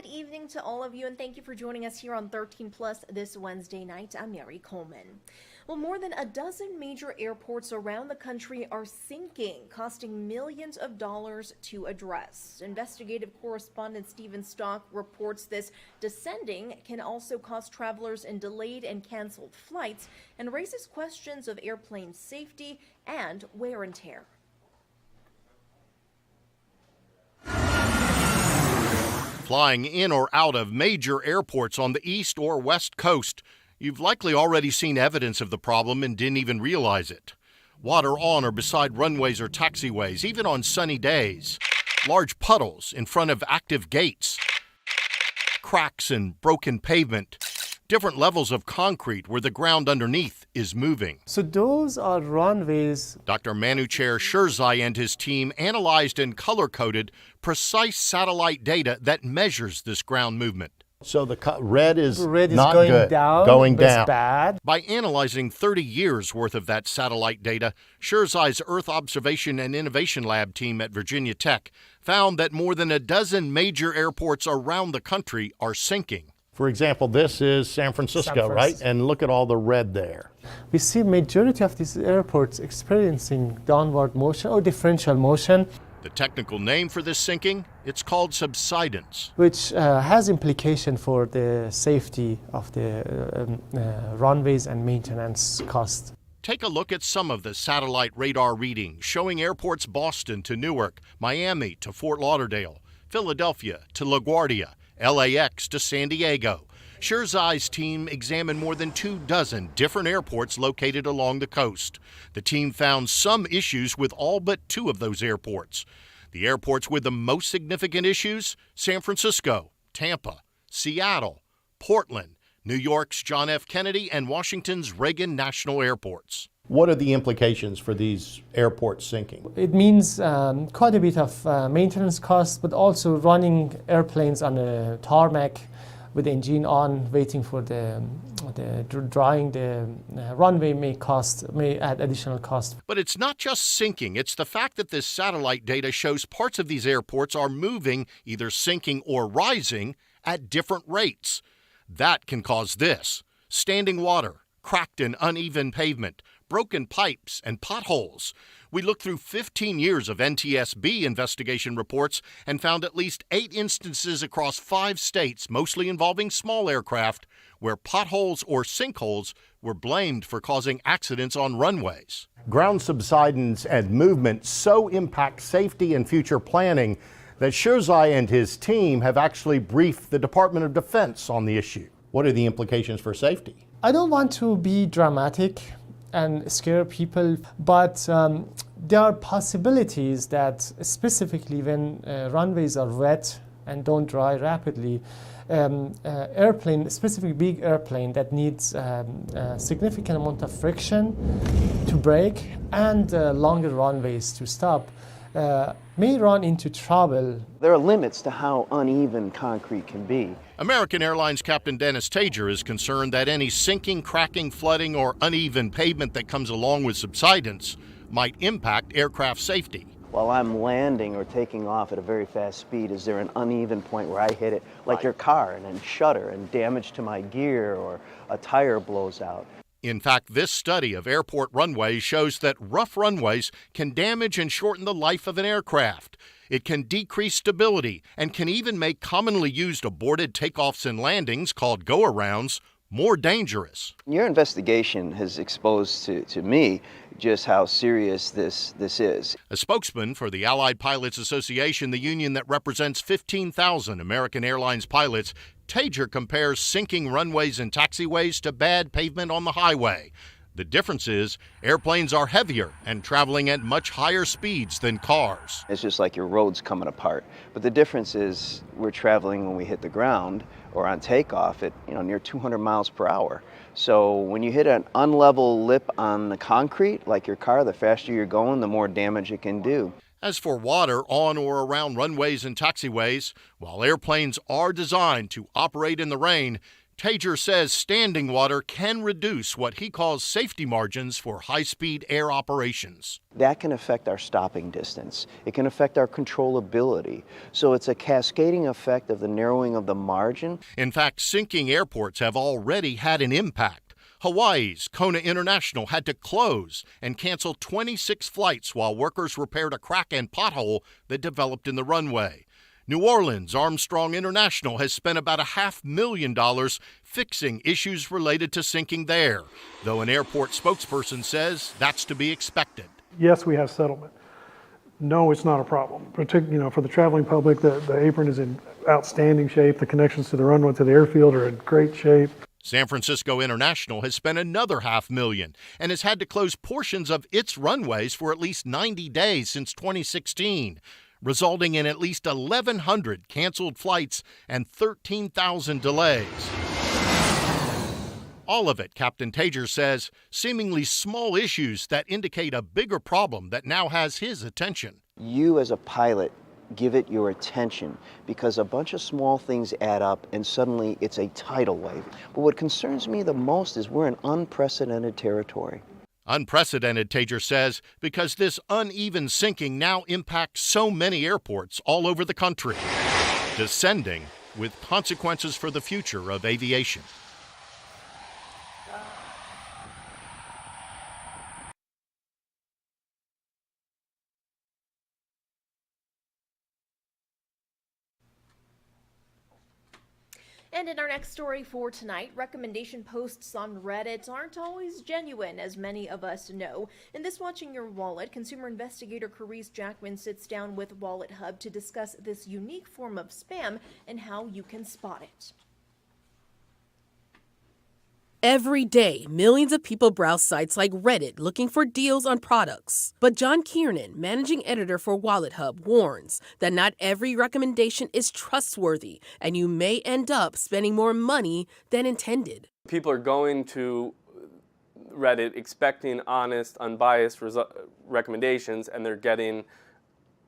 Good evening to all of you, and thank you for joining us here on 13 Plus this Wednesday night. I'm Mary Coleman. Well, more than a dozen major airports around the country are sinking, costing millions of dollars to address. Investigative correspondent Stephen Stock reports this descending can also cost travelers in delayed and canceled flights and raises questions of airplane safety and wear and tear. Flying in or out of major airports on the east or west coast, you've likely already seen evidence of the problem and didn't even realize it. Water on or beside runways or taxiways, even on sunny days. Large puddles in front of active gates. Cracks and broken pavement. Different levels of concrete where the ground underneath is moving. So those are runways. Dr. Manucher Sherzai and his team analyzed and color-coded precise satellite data that measures this ground movement. So the red is not going good. down. Going It's down. bad. By analyzing 30 years worth of that satellite data, Sherzai's Earth Observation and Innovation Lab team at Virginia Tech found that more than a dozen major airports around the country are sinking. For example, this is San Francisco, right? And look at all the red there. We see majority of these airports experiencing downward motion or differential motion, The technical name for this sinking? It's called subsidence. which has implication for the safety of the runways and maintenance cost. Take a look at some of the satellite radar readings showing airports Boston to Newark, Miami to Fort Lauderdale, Philadelphia to LaGuardia, LAX to San Diego. Sherzai's team examined more than 24 different airports located along the coast. The team found some issues with all but 2 of those airports. The airports with the most significant issues: San Francisco, Tampa, Seattle, Portland, New York's John F. Kennedy, and Washington's Reagan National Airports. What are the implications for these airports sinking? It means quite a bit of maintenance costs, but also running airplanes on a tarmac with the engine on, waiting for the drying the runway may add additional cost. But it's not just sinking, it's the fact that this satellite data shows parts of these airports are moving, either sinking or rising, at different rates. That can cause this: standing water, cracked and uneven pavement, broken pipes, and potholes. We looked through 15 years of NTSB investigation reports and found at least 8 instances across 5 states, mostly involving small aircraft, where potholes or sinkholes were blamed for causing accidents on runways. Ground subsidence and movement so impact safety and future planning that Sherzai and his team have actually briefed the Department of Defense on the issue. What are the implications for safety? I don't want to be dramatic and scare people, but there are possibilities that specifically when runways are wet and don't dry rapidly, airplane, specifically big airplane that needs a significant amount of friction to brake and longer runways to stop, may run into trouble. There are limits to how uneven concrete can be. American Airlines Captain Dennis Tager is concerned that any sinking, cracking, flooding, or uneven pavement that comes along with subsidence might impact aircraft safety. While I'm landing or taking off at a very fast speed, is there an uneven point where I hit it, like your car, and then shudder and damage to my gear or a tire blows out? In fact, this study of airport runways shows that rough runways can damage and shorten the life of an aircraft. It can decrease stability and can even make commonly used aborted takeoffs and landings, called go-arounds, more dangerous. Your investigation has exposed to me just how serious this is. A spokesman for the Allied Pilots Association, the union that represents 15,000 American Airlines pilots, Tager compares sinking runways and taxiways to bad pavement on the highway. The difference is airplanes are heavier and traveling at much higher speeds than cars. It's just like your road's coming apart. But the difference is we're traveling when we hit the ground or on takeoff at near 200 miles per hour. So when you hit an unlevel lip on the concrete, like your car, the faster you're going, the more damage it can do. As for water on or around runways and taxiways, while airplanes are designed to operate in the rain, Tager says standing water can reduce what he calls safety margins for high-speed air operations. That can affect our stopping distance. It can affect our controllability. So it's a cascading effect of the narrowing of the margin. In fact, sinking airports have already had an impact. Hawaii's Kona International had to close and cancel 26 flights while workers repaired a crack and pothole that developed in the runway. New Orleans Armstrong International has spent about $500,000 fixing issues related to sinking there, though an airport spokesperson says that's to be expected. Yes, we have settlement. No, it's not a problem. Particularly, for the traveling public, the apron is in outstanding shape. The connections to the runway to the airfield are in great shape. San Francisco International has spent another $500,000 and has had to close portions of its runways for at least 90 days since 2016. Resulting in at least 1,100 canceled flights and 13,000 delays. All of it, Captain Tager says, seemingly small issues that indicate a bigger problem that now has his attention. You as a pilot give it your attention because a bunch of small things add up and suddenly it's a tidal wave. But what concerns me the most is we're in unprecedented territory. Unprecedented, Tager says, because this uneven sinking now impacts so many airports all over the country, descending with consequences for the future of aviation. And in our next story for tonight, recommendation posts on Reddit aren't always genuine, as many of us know. In this Watching Your Wallet, consumer investigator Carice Jackman sits down with Wallet Hub to discuss this unique form of spam and how you can spot it. Every day, millions of people browse sites like Reddit looking for deals on products. But John Kiernan, managing editor for Wallet Hub, warns that not every recommendation is trustworthy, and you may end up spending more money than intended. People are going to Reddit expecting honest, unbiased recommendations, and they're getting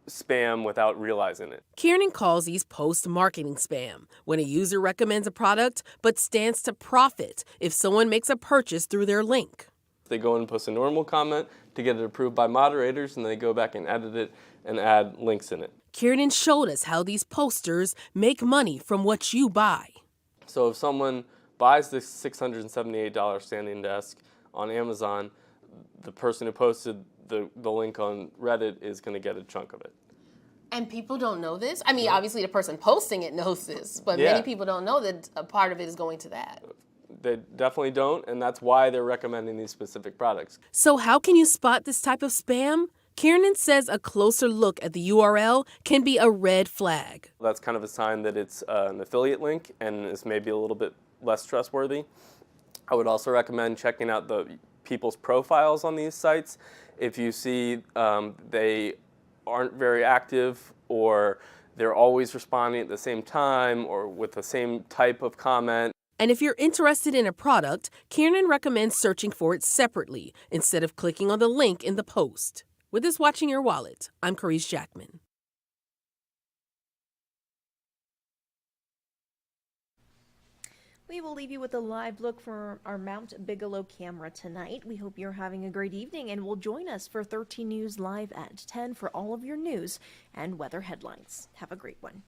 spam without realizing it. Kiernan calls these posts marketing spam, when a user recommends a product but stands to profit if someone makes a purchase through their link. They go and post a normal comment to get it approved by moderators, and they go back and edit it and add links in it. Kiernan showed us how these posters make money from what you buy. So if someone buys this $678 standing desk on Amazon, the person who posted the link on Reddit is going to get a chunk of it. And people don't know this? I mean, obviously the person posting it knows this, but many people don't know that a part of it is going to that. They definitely don't, and that's why they're recommending these specific products. So how can you spot this type of spam? Kiernan says a closer look at the URL can be a red flag. That's kind of a sign that it's an affiliate link and is maybe a little bit less trustworthy. I would also recommend checking out the people's profiles on these sites. If you see they aren't very active, or they're always responding at the same time or with the same type of comment. And if you're interested in a product, Kiernan recommends searching for it separately instead of clicking on the link in the post. With this Watching Your Wallet, I'm Carice Jackman. We will leave you with a live look from our Mount Bigelow camera tonight. We hope you're having a great evening and will join us for 13 News Live at 10 for all of your news and weather headlines. Have a great one.